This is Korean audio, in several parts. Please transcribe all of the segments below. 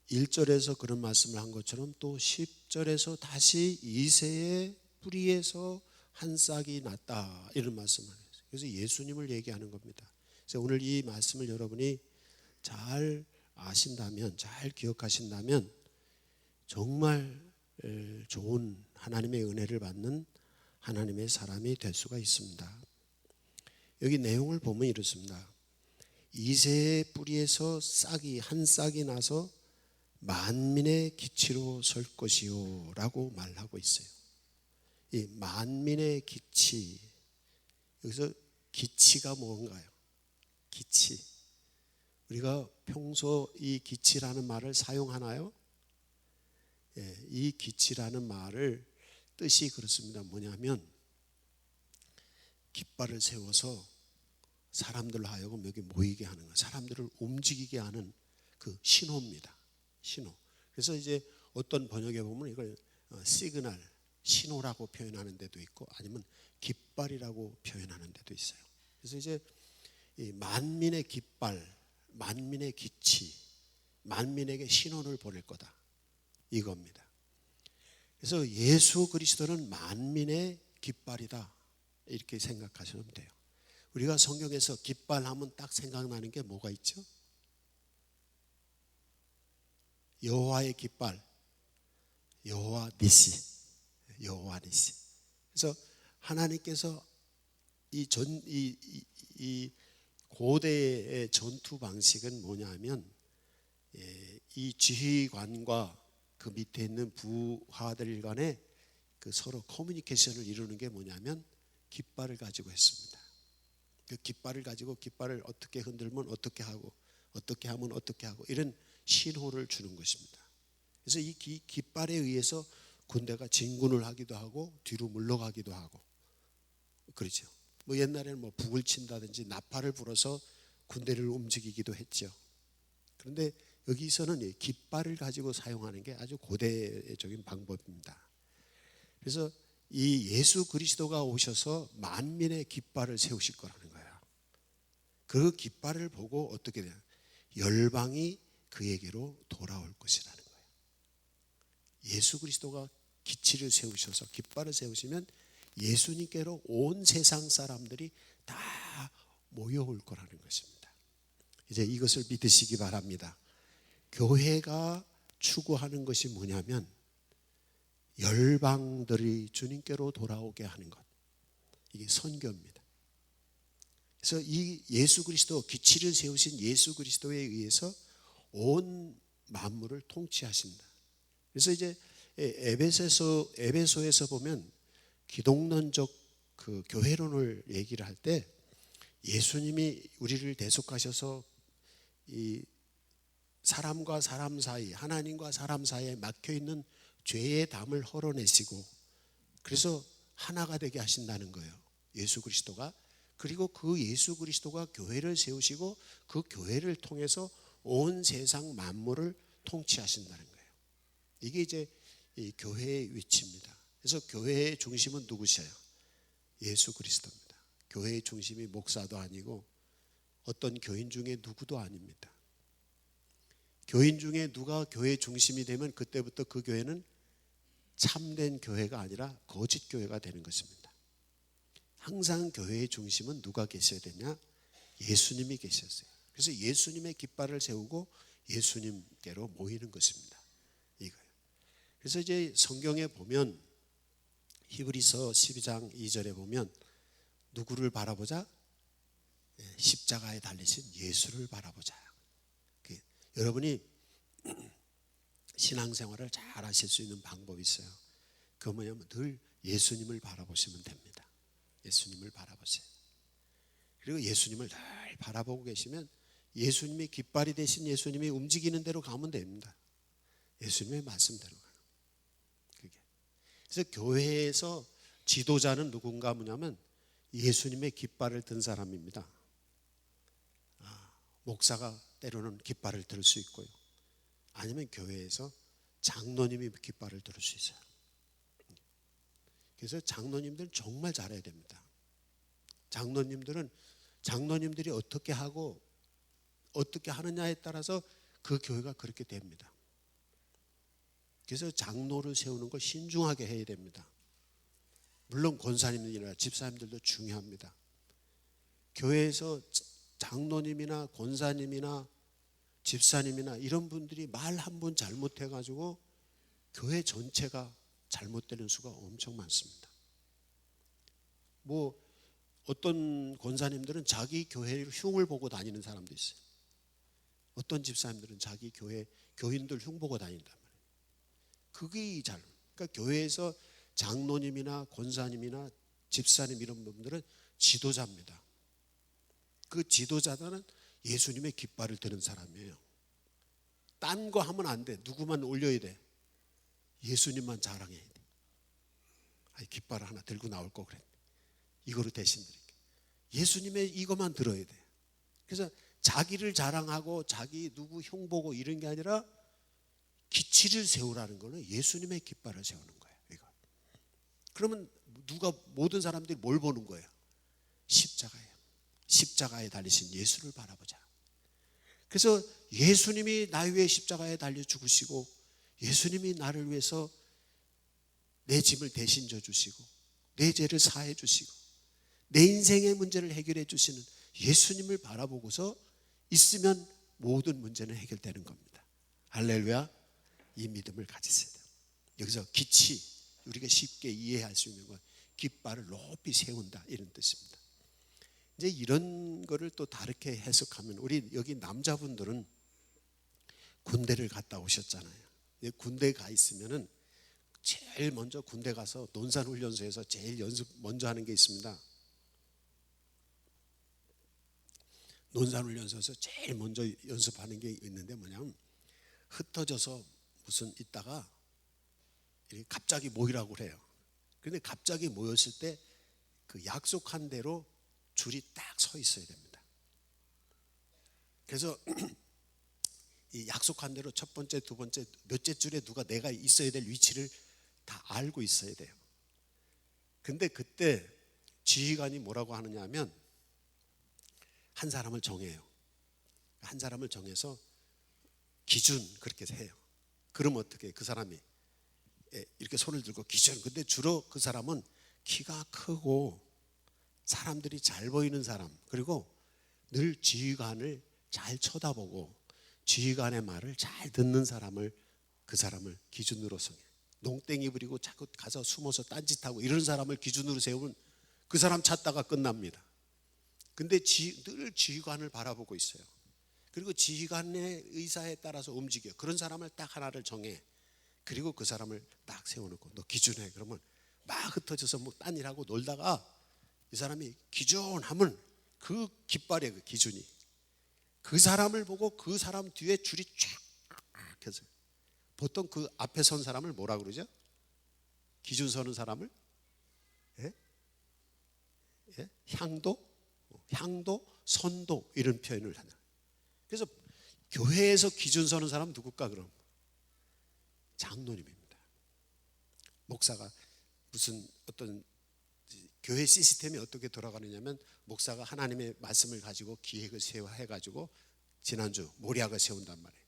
1절에서 그런 말씀을 한 것처럼 또 10절에서 다시 이새의 뿌리에서 한 싹이 났다 이런 말씀을 해요. 그래서 예수님을 얘기하는 겁니다. 그래서 오늘 이 말씀을 여러분이 잘 아신다면, 잘 기억하신다면 정말 좋은 하나님의 은혜를 받는 하나님의 사람이 될 수가 있습니다. 여기 내용을 보면 이렇습니다. 이새의 뿌리에서 싹이 한 싹이 나서 만민의 기치로 설 것이요 라고 말하고 있어요. 이 만민의 기치, 여기서 기치가 뭔가요? 기치. 우리가 평소 이 기치라는 말을 사용하나요? 이 기치라는 말을 뜻이 그렇습니다. 뭐냐면 깃발을 세워서 사람들로 하여금 여기 모이게 하는 거, 사람들을 움직이게 하는 그 신호입니다. 신호. 그래서 이제 어떤 번역에 보면 이걸 시그널, 신호라고 표현하는 데도 있고 아니면 깃발이라고 표현하는 데도 있어요. 그래서 이제 이 만민의 깃발, 만민의 기치, 만민에게 신호를 보낼 거다. 이겁니다. 그래서 예수 그리스도는 만민의 깃발이다. 이렇게 생각하시면 돼요. 우리가 성경에서 깃발 하면 딱 생각나는 게 뭐가 있죠? 여호와의 깃발, 여호와 니시, 여호와 니시. 그래서 하나님께서 이 고대의 전투 방식은 뭐냐면 이 지휘관과 그 밑에 있는 부하들 간에 그 서로 커뮤니케이션을 이루는 게 뭐냐면 깃발을 가지고 했습니다. 그 깃발을 가지고 깃발을 어떻게 흔들면 어떻게 하고 어떻게 하면 어떻게 하고 이런 신호를 주는 것입니다. 그래서 이 깃발에 의해서 군대가 진군을 하기도 하고 뒤로 물러가기도 하고 그렇죠. 뭐 옛날에는 뭐 북을 친다든지 나팔을 불어서 군대를 움직이기도 했죠. 그런데 여기서는 깃발을 가지고 사용하는 게 아주 고대적인 방법입니다. 그래서 이 예수 그리스도가 오셔서 만민의 깃발을 세우실 거라는 거예요. 그 깃발을 보고 어떻게 돼요? 열방이 그에게로 돌아올 것이라는 거예요. 예수 그리스도가 기치를 세우셔서 깃발을 세우시면 예수님께로 온 세상 사람들이 다 모여올 거라는 것입니다. 이제 이것을 믿으시기 바랍니다. 교회가 추구하는 것이 뭐냐면 열방들이 주님께로 돌아오게 하는 것. 이게 선교입니다. 그래서 이 예수 그리스도, 기치를 세우신 예수 그리스도에 의해서 온 만물을 통치하신다. 그래서 이제 에베소에서 보면 기독론적 그 교회론을 얘기를 할 때 예수님이 우리를 대속하셔서 이 사람과 사람 사이, 하나님과 사람 사이에 막혀있는 죄의 담을 헐어내시고 그래서 하나가 되게 하신다는 거예요. 예수 그리스도가. 그리고 그 예수 그리스도가 교회를 세우시고 그 교회를 통해서 온 세상 만물을 통치하신다는 거예요. 이게 이제 이 교회의 위치입니다. 그래서 교회의 중심은 누구셔요? 예수 그리스도입니다. 교회의 중심이 목사도 아니고 어떤 교인 중에 누구도 아닙니다. 교인 중에 누가 교회 중심이 되면 그때부터 그 교회는 참된 교회가 아니라 거짓 교회가 되는 것입니다. 항상 교회의 중심은 누가 계셔야 되냐? 예수님이 계셨어요. 그래서 예수님의 깃발을 세우고 예수님께로 모이는 것입니다. 이거예요. 그래서 이제 성경에 보면 히브리서 12장 2절에 보면 누구를 바라보자? 십자가에 달리신 예수를 바라보자. 여러분이 신앙생활을 잘 하실 수 있는 방법이 있어요. 그건 뭐냐면 늘 예수님을 바라보시면 됩니다. 예수님을 바라보세요. 그리고 예수님을 늘 바라보고 계시면 예수님이 깃발이 되신 예수님이 움직이는 대로 가면 됩니다. 예수님의 말씀대로 가는 그게. 그래서 교회에서 지도자는 누군가 뭐냐면 예수님의 깃발을 든 사람입니다. 목사가 때로는 깃발을 들 수 있고요. 아니면 교회에서 장로님이 깃발을 들 수 있어요. 그래서 장로님들은 정말 잘해야 됩니다. 장로님들이 어떻게 하고 어떻게 하느냐에 따라서 그 교회가 그렇게 됩니다. 그래서 장로를 세우는 걸 신중하게 해야 됩니다. 물론 권사님들이나 집사님들도 중요합니다. 교회에서 장로님이나 권사님이나 집사님이나 이런 분들이 말 한 번 잘못해가지고 교회 전체가 잘못되는 수가 엄청 많습니다. 뭐 어떤 권사님들은 자기 교회를 흉을 보고 다니는 사람도 있어요. 어떤 집사님들은 자기 교회 교인들 흉 보고 다닌단 말이에요. 그게 그러니까 교회에서 장로님이나 권사님이나 집사님 이런 분들은 지도자입니다. 그 지도자는 예수님의 깃발을 드는 사람이에요. 딴 거 하면 안 돼. 누구만 올려야 돼. 예수님만 자랑해야 돼. 깃발을 하나 들고 나올 거 그래. 이거로 대신 드릴게. 예수님의 이것만 들어야 돼. 그래서 자기를 자랑하고 자기 누구 형 보고 이런 게 아니라 기치를 세우라는 거는 예수님의 깃발을 세우는 거예요. 이거. 그러면 모든 사람들이 뭘 보는 거예요? 십자가예요. 십자가에 달리신 예수를 바라보자. 그래서 예수님이 나 위해 십자가에 달려 죽으시고 예수님이 나를 위해서 내 짐을 대신 져주시고 내 죄를 사해 주시고 내 인생의 문제를 해결해 주시는 예수님을 바라보고서 있으면 모든 문제는 해결되는 겁니다. 할렐루야. 이 믿음을 가지세요. 여기서 기치, 우리가 쉽게 이해할 수 있는 건 깃발을 높이 세운다 이런 뜻입니다. 이제 이런 거를 또 다르게 해석하면 우리 여기 남자분들은 군대를 갔다 오셨잖아요. 군대 가 있으면은 제일 먼저 군대 가서 논산훈련소에서 제일 연습 먼저 하는 게 있습니다. 논산훈련소에서 제일 먼저 연습하는 게 있는데 뭐냐면 흩어져서 무슨 있다가 갑자기 모이라고 그래요. 그런데 갑자기 모였을 때 그 약속한 대로 줄이 딱 서 있어야 됩니다. 그래서 이 약속한 대로 첫 번째, 두 번째, 몇째 줄에 누가 내가 있어야 될 위치를 다 알고 있어야 돼요. 근데 그때 지휘관이 뭐라고 하느냐 하면 한 사람을 정해요. 한 사람을 정해서 기준 그렇게 해요. 그럼 어떻게 그 사람이 이렇게 손을 들고 기준. 근데 주로 그 사람은 키가 크고 사람들이 잘 보이는 사람, 그리고 늘 지휘관을 잘 쳐다보고 지휘관의 말을 잘 듣는 사람을 그 사람을 기준으로 정해. 농땡이 부리고 자꾸 가서 숨어서 딴짓하고 이런 사람을 기준으로 세우면 그 사람 찾다가 끝납니다. 근데 늘 지휘관을 바라보고 있어요. 그리고 지휘관의 의사에 따라서 움직여. 그런 사람을 딱 하나를 정해. 그리고 그 사람을 딱 세워놓고 너 기준해. 그러면 막 흩어져서 뭐 딴 일하고 놀다가 이 사람이 기준하면 그 깃발의 그 기준이 그 사람을 보고 그 사람 뒤에 줄이 쫙 해서 보통 그 앞에 선 사람을 뭐라 그러죠? 기준 서는 사람을 예? 예? 향도, 선도 이런 표현을 하냐. 그래서 교회에서 기준 서는 사람은 누굴까 그럼? 장로님입니다. 목사가 무슨 어떤 교회 시스템이 어떻게 돌아가느냐면 목사가 하나님의 말씀을 가지고 기획을 해가지고 지난주 모략을 세운단 말이에요.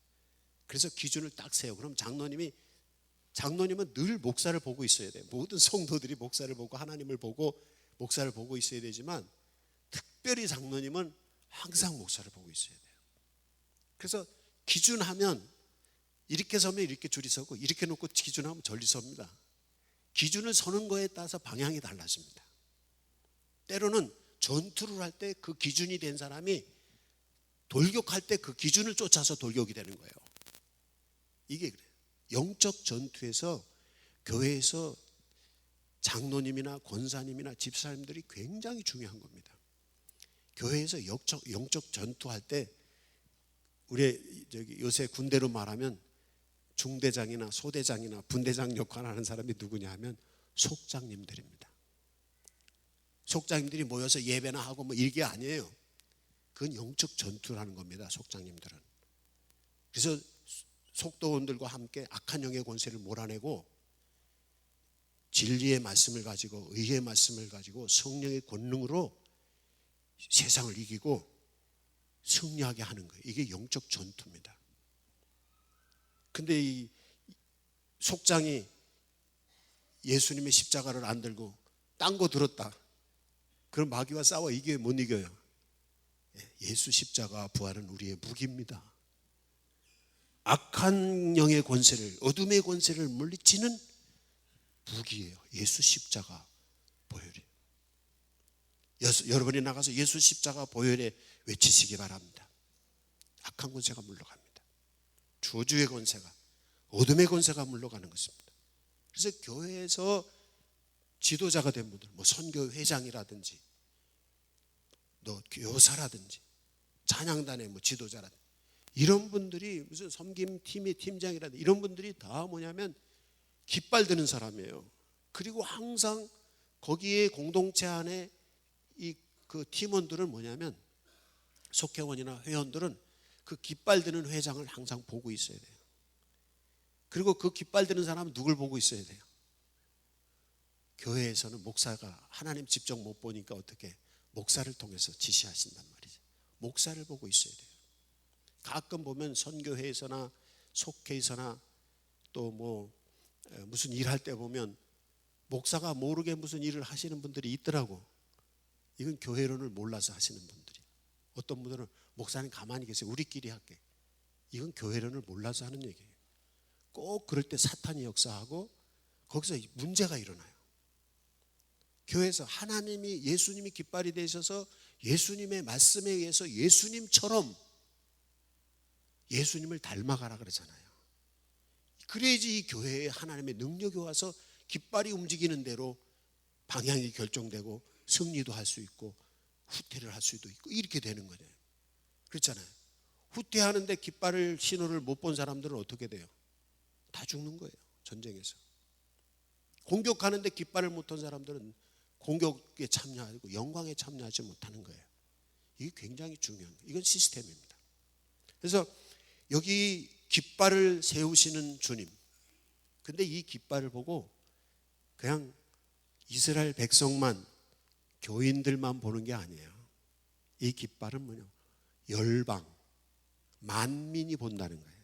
그래서 기준을 딱 세워. 그럼 장로님은 늘 목사를 보고 있어야 돼요. 모든 성도들이 목사를 보고 하나님을 보고 목사를 보고 있어야 되지만 특별히 장로님은 항상 목사를 보고 있어야 돼요. 그래서 기준하면 이렇게 서면 이렇게 줄이 서고 이렇게 놓고 기준하면 저리 섭니다. 기준을 서는 거에 따라서 방향이 달라집니다. 때로는 전투를 할 때 그 기준이 된 사람이 돌격할 때 그 기준을 쫓아서 돌격이 되는 거예요. 이게 그래요. 영적 전투에서 교회에서 장로님이나 권사님이나 집사님들이 굉장히 중요한 겁니다. 교회에서 영적 전투할 때 우리 요새 군대로 말하면 중대장이나 소대장이나 분대장 역할을 하는 사람이 누구냐 하면 속장님들입니다. 속장님들이 모여서 예배나 하고 뭐 이게 아니에요. 그건 영적 전투라는 겁니다. 속장님들은. 그래서 속도원들과 함께 악한 영의 권세를 몰아내고 진리의 말씀을 가지고 의의 말씀을 가지고 성령의 권능으로 세상을 이기고 승리하게 하는 거예요. 이게 영적 전투입니다. 근데 속장이 예수님의 십자가를 안 들고 딴 거 들었다. 그럼 마귀와 싸워 이겨 못 이겨요. 예수 십자가 부활은 우리의 무기입니다. 악한 영의 권세를, 어둠의 권세를 물리치는 무기예요. 예수 십자가 보혈이에요. 여러분이 나가서 예수 십자가 보혈에 외치시기 바랍니다. 악한 권세가 물러갑니다. 저주의 권세가, 어둠의 권세가 물러가는 것입니다. 그래서 교회에서 지도자가 된 분들, 뭐 선교 회장이라든지 또 교사라든지 찬양단의 뭐 지도자라든지 이런 분들이 무슨 섬김팀의 팀장이라든지 이런 분들이 다 뭐냐면 깃발 드는 사람이에요. 그리고 항상 거기에 공동체 안에 이 그 팀원들은 뭐냐면 속회원이나 회원들은 그 깃발 드는 회장을 항상 보고 있어야 돼요. 그리고 그 깃발 드는 사람은 누굴 보고 있어야 돼요? 교회에서는 목사가 하나님 직접 못 보니까 어떻게 목사를 통해서 지시하신단 말이죠. 목사를 보고 있어야 돼요. 가끔 보면 선교회에서나 속회에서나 또 뭐 무슨 일할 때 보면 목사가 모르게 무슨 일을 하시는 분들이 있더라고. 이건 교회론을 몰라서 하시는 분들이. 어떤 분들은 목사님 가만히 계세요. 우리끼리 할게. 이건 교회론을 몰라서 하는 얘기예요. 꼭 그럴 때 사탄이 역사하고 거기서 문제가 일어나요. 교회에서 하나님이 예수님이 깃발이 되셔서 예수님의 말씀에 의해서 예수님처럼 예수님을 닮아가라 그러잖아요. 그래야지 이 교회에 하나님의 능력이 와서 깃발이 움직이는 대로 방향이 결정되고 승리도 할 수 있고 후퇴를 할 수도 있고 이렇게 되는 거예요. 그렇잖아요. 후퇴하는데 깃발을 신호를 못 본 사람들은 어떻게 돼요? 다 죽는 거예요. 전쟁에서. 공격하는데 깃발을 못 본 사람들은 공격에 참여하고 영광에 참여하지 못하는 거예요. 이게 굉장히 중요한 거예요. 이건 시스템입니다. 그래서 여기 깃발을 세우시는 주님. 근데 이 깃발을 보고 그냥 이스라엘 백성만, 교인들만 보는 게 아니에요. 이 깃발은 뭐냐? 열방, 만민이 본다는 거예요.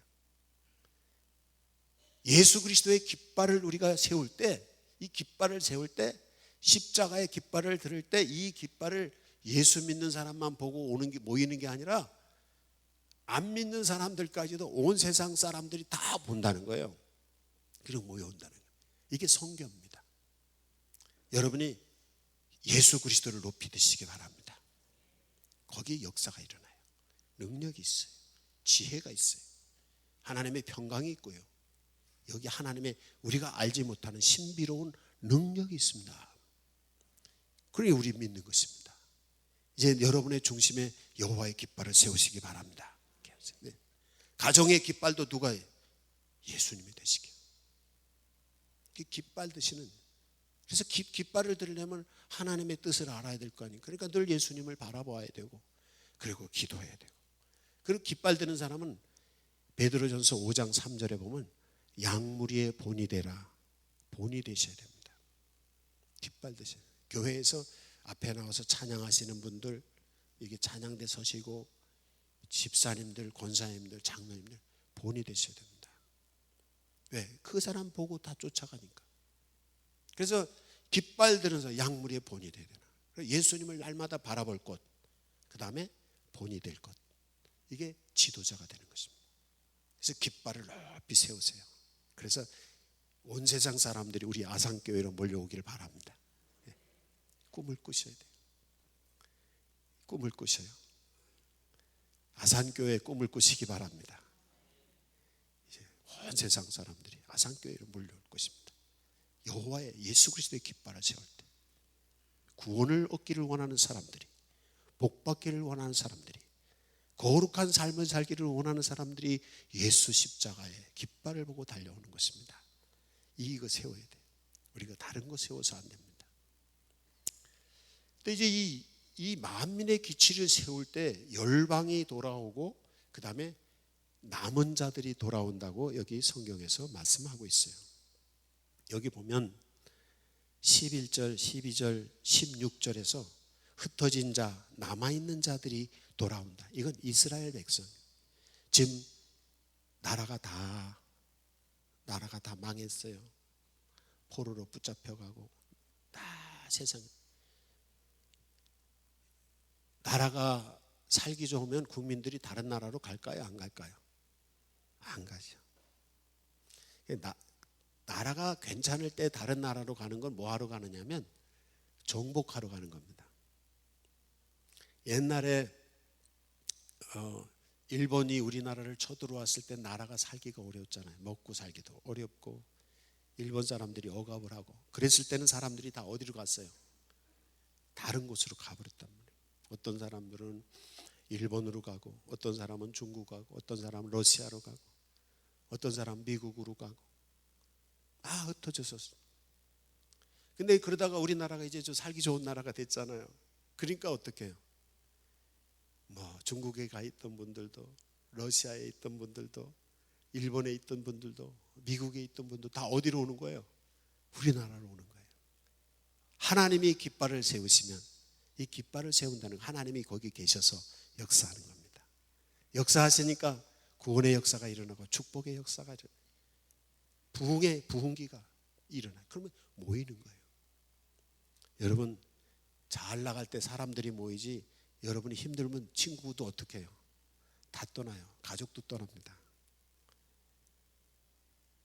예수 그리스도의 깃발을 우리가 세울 때, 이 깃발을 세울 때, 십자가의 깃발을 들을 때 이 깃발을 예수 믿는 사람만 보고 오는 게 모이는 게 아니라 안 믿는 사람들까지도 온 세상 사람들이 다 본다는 거예요. 그리고 모여온다는 거예요. 이게 성경입니다. 여러분이 예수 그리스도를 높이 드시기 바랍니다. 거기에 역사가 일어나요. 능력이 있어요. 지혜가 있어요. 하나님의 평강이 있고요. 여기 하나님의 우리가 알지 못하는 신비로운 능력이 있습니다. 그러니 우리 믿는 것입니다. 이제 여러분의 중심에 여호와의 깃발을 세우시기 바랍니다. 가정의 깃발도 누가 해요? 예수님이 되시게. 깃발 드시는. 그래서 깃발을 들려면 하나님의 뜻을 알아야 될 거 아니에요. 그러니까 늘 예수님을 바라봐야 되고 그리고 기도해야 되고. 그리고 깃발 드는 사람은 베드로전서 5장 3절에 보면 양무리의 본이 되라. 본이 되셔야 됩니다. 깃발 드셔야 돼요. 교회에서 앞에 나와서 찬양하시는 분들, 이게 찬양대 서시고 집사님들, 권사님들, 장로님들 본이 되셔야 됩니다. 왜? 그 사람 보고 다 쫓아가니까. 그래서 깃발 들어서 양무리의 본이 되야 되나. 예수님을 날마다 바라볼 것, 그 다음에 본이 될 것. 이게 지도자가 되는 것입니다. 그래서 깃발을 높이 세우세요. 그래서 온 세상 사람들이 우리 아산교회로 몰려오기를 바랍니다. 꿈을 꾸셔야 돼요. 꿈을 꾸셔요. 아산교회에 꿈을 꾸시기 바랍니다. 이제 온 세상 사람들이 아산교회로 몰려올 것입니다. 여호와의 예수 그리스도의 깃발을 세울 때 구원을 얻기를 원하는 사람들이, 복받기를 원하는 사람들이, 거룩한 삶을 살기를 원하는 사람들이 예수 십자가의 깃발을 보고 달려오는 것입니다. 이거 세워야 돼요. 우리가 다른 거 세워서 안 됩니다. 근데 이제 이 만민의 기치를 세울 때 열방이 돌아오고 그 다음에 남은 자들이 돌아온다고 여기 성경에서 말씀하고 있어요. 여기 보면 11절, 12절, 16절에서 흩어진 자, 남아있는 자들이 돌아온다. 이건 이스라엘 백성. 지금 나라가 다 나라가 다 망했어요. 포로로 붙잡혀가고 다 세상. 나라가 살기 좋으면 국민들이 다른 나라로 갈까요? 안 갈까요? 안 가죠. 나라가 괜찮을 때 다른 나라로 가는 건 뭐 하러 가느냐면 정복하러 가는 겁니다. 옛날에 일본이 우리나라를 쳐들어왔을 때 나라가 살기가 어려웠잖아요. 먹고 살기도 어렵고 일본 사람들이 억압을 하고 그랬을 때는 사람들이 다 어디로 갔어요? 다른 곳으로 가버렸단 말이에요. 어떤 사람들은 일본으로 가고 어떤 사람은 중국 가고 어떤 사람은 러시아로 가고 어떤 사람은 미국으로 가고 다 흩어져서. 근데 그러다가 우리나라가 이제 좀 살기 좋은 나라가 됐잖아요. 그러니까 어떻게 해요? 뭐 중국에 가 있던 분들도 러시아에 있던 분들도 일본에 있던 분들도 미국에 있던 분도 다 어디로 오는 거예요? 우리나라로 오는 거예요. 하나님이 깃발을 세우시면 이 깃발을 세운다는 하나님이 거기 계셔서 역사하는 겁니다. 역사하시니까 구원의 역사가 일어나고 축복의 역사가 일어나고 부흥기가 일어나요. 그러면 모이는 거예요. 여러분 잘 나갈 때 사람들이 모이지 여러분이 힘들면 친구도 어떻게 해요? 다 떠나요. 가족도 떠납니다.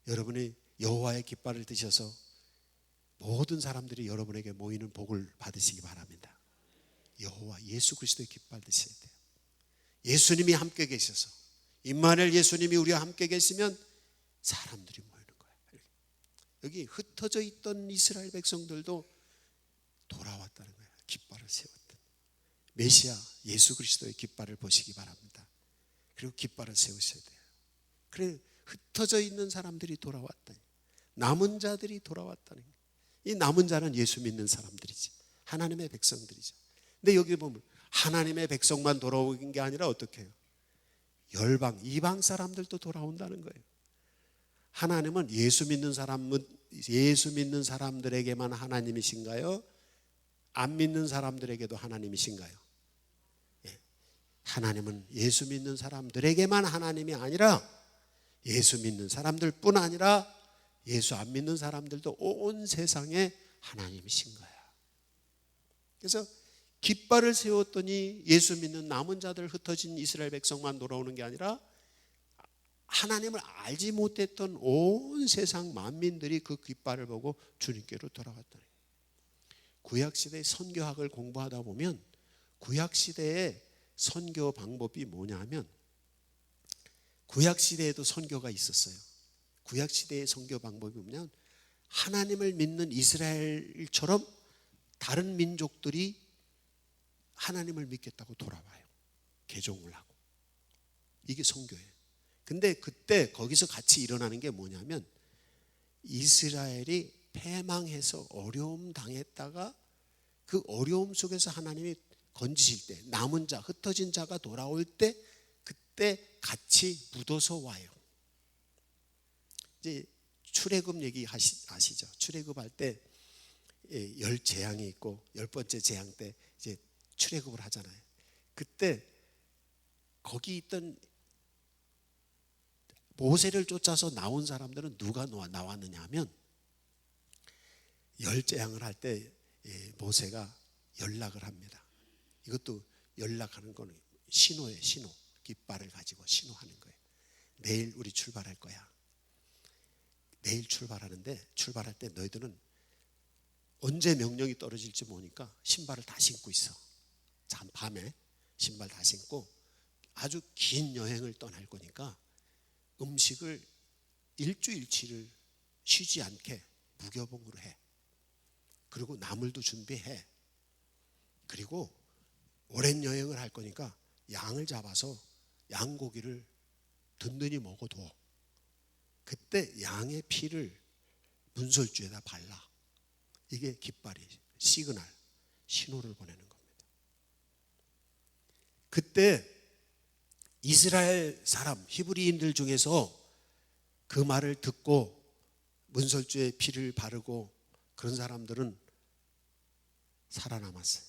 여러분이 여호와의 깃발을 드셔서 모든 사람들이 여러분에게 모이는 복을 받으시기 바랍니다. 여호와 예수 그리스도의 깃발 드셔야 돼요. 예수님이 함께 계셔서 임마누엘 예수님이 우리와 함께 계시면 사람들이 모이는 거예요. 여기 흩어져 있던 이스라엘 백성들도 돌아왔다는 거예요. 깃발을 세웠던 메시아 예수 그리스도의 깃발을 보시기 바랍니다. 그리고 깃발을 세우셔야 돼요. 그래 흩어져 있는 사람들이 돌아왔다니, 남은 자들이 돌아왔다는 거예요. 이 남은 자는 예수 믿는 사람들이지, 하나님의 백성들이죠. 근데 여기 보면 하나님의 백성만 돌아오는 게 아니라 어떻게 해요? 열방, 이방 사람들도 돌아온다는 거예요. 하나님은 예수 믿는 사람들에게만 하나님이신가요? 안 믿는 사람들에게도 하나님이신가요? 예. 하나님은 예수 믿는 사람들에게만 하나님이 아니라 예수 믿는 사람들뿐 아니라 예수 안 믿는 사람들도 온 세상에 하나님이신 거야. 그래서 깃발을 세웠더니 예수 믿는 남은 자들 흩어진 이스라엘 백성만 돌아오는 게 아니라 하나님을 알지 못했던 온 세상 만민들이 그 깃발을 보고 주님께로 돌아왔다니. 구약시대의 선교학을 공부하다 보면 구약시대의 선교 방법이 뭐냐 하면 구약시대에도 선교가 있었어요. 구약시대의 선교 방법이 뭐냐면 하나님을 믿는 이스라엘처럼 다른 민족들이 하나님을 믿겠다고 돌아와요. 개종을 하고. 이게 선교예요. 근데 그때 거기서 같이 일어나는 게 뭐냐면 이스라엘이 패망해서 어려움 당했다가 그 어려움 속에서 하나님이 건지실 때 남은 자, 흩어진 자가 돌아올 때 그때 같이 묻어서 와요. 이제 출애굽 얘기 아시죠? 출애굽할 때 10재앙이 있고 10번째 재앙 때 이제 출애굽을 하잖아요. 그때 거기 있던 모세를 쫓아서 나온 사람들은 누가 나왔느냐 하면 10재앙을 할 때 모세가 연락을 합니다. 이것도 연락하는 거는 신호예요. 신호. 깃발을 가지고 신호하는 거예요. 내일 우리 출발할 거야. 내일 출발하는데 출발할 때 너희들은 언제 명령이 떨어질지 모르니까 신발을 다 신고 있어. 밤에 신발 다 신고 아주 긴 여행을 떠날 거니까 음식을 일주일치를 쉬지 않게 무교봉으로 해. 그리고 나물도 준비해. 그리고 오랜 여행을 할 거니까 양을 잡아서 양고기를 든든히 먹어둬. 그때 양의 피를 문설주에다 발라. 이게 깃발이 시그널, 신호를 보내는 겁니다. 그때 이스라엘 사람, 히브리인들 중에서 그 말을 듣고 문설주에 피를 바르고 그런 사람들은 살아남았어요.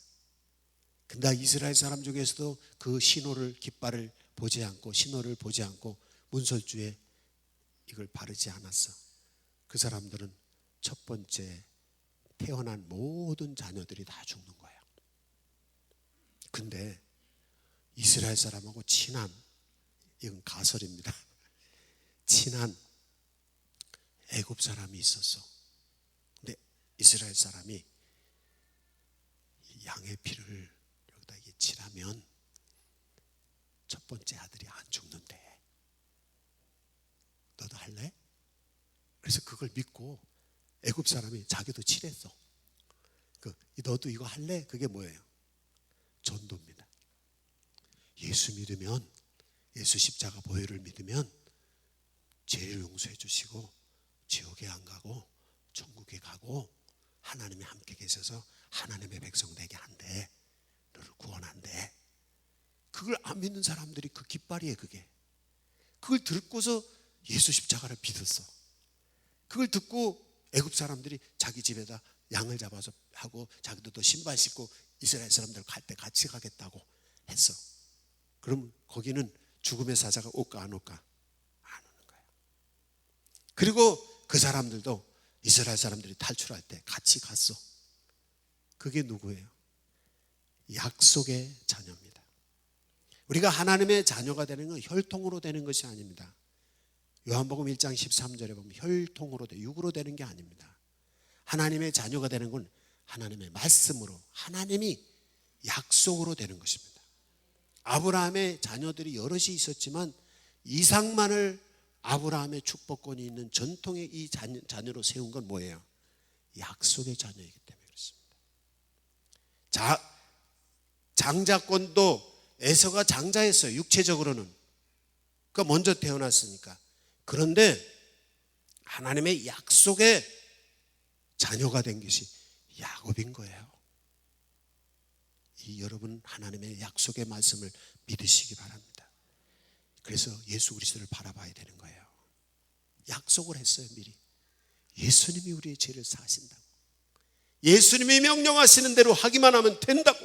근데 이스라엘 사람 중에서도 그 신호를, 깃발을 보지 않고 신호를 보지 않고 문설주에 이걸 바르지 않았어. 그 사람들은 첫 번째 태어난 모든 자녀들이 다 죽는 거예요. 근데 이스라엘 사람하고 친한, 이건 가설입니다, 친한 애굽 사람이 있었어. 근데 이스라엘 사람이 양의 피를 여기다 칠하면 첫 번째 아들이 안 죽는데 너도 할래? 그래서 그걸 믿고 애굽 사람이 자기도 칠했어. 너도 이거 할래? 그게 뭐예요? 전도입니다. 예수 믿으면, 예수 십자가 보혈을 믿으면 죄를 용서해 주시고 지옥에 안 가고 천국에 가고 하나님이 함께 계셔서 하나님의 백성 되게 한대. 너를 구원한대. 그걸 안 믿는 사람들이 그 깃발이에요. 그걸 듣고서 예수 십자가를 믿었어. 그걸 듣고 애굽 사람들이 자기 집에다 양을 잡아서 하고 자기도 신발 신고 이스라엘 사람들 갈 때 같이 가겠다고 했어. 그럼 거기는 죽음의 사자가 올까 안 올까? 안 오는 거야. 그리고 그 사람들도 이스라엘 사람들이 탈출할 때 같이 갔어. 그게 누구예요? 약속의 자녀입니다. 우리가 하나님의 자녀가 되는 건 혈통으로 되는 것이 아닙니다. 요한복음 1장 13절에 보면 혈통으로 육으로 되는 게 아닙니다. 하나님의 자녀가 되는 건 하나님의 말씀으로, 하나님이 약속으로 되는 것입니다. 아브라함의 자녀들이 여럿이 있었지만 이삭만을 아브라함의 축복권이 있는 전통의 이 자녀로 세운 건 뭐예요? 약속의 자녀이기 때문에 그렇습니다. 장자권도 에서가 장자였어요. 육체적으로는. 그러니까 먼저 태어났으니까. 그런데 하나님의 약속의 자녀가 된 것이 야곱인 거예요. 여러분 하나님의 약속의 말씀을 믿으시기 바랍니다. 그래서 예수 그리스도를 바라봐야 되는 거예요. 약속을 했어요. 미리 예수님이 우리의 죄를 사하신다고, 예수님이 명령하시는 대로 하기만 하면 된다고,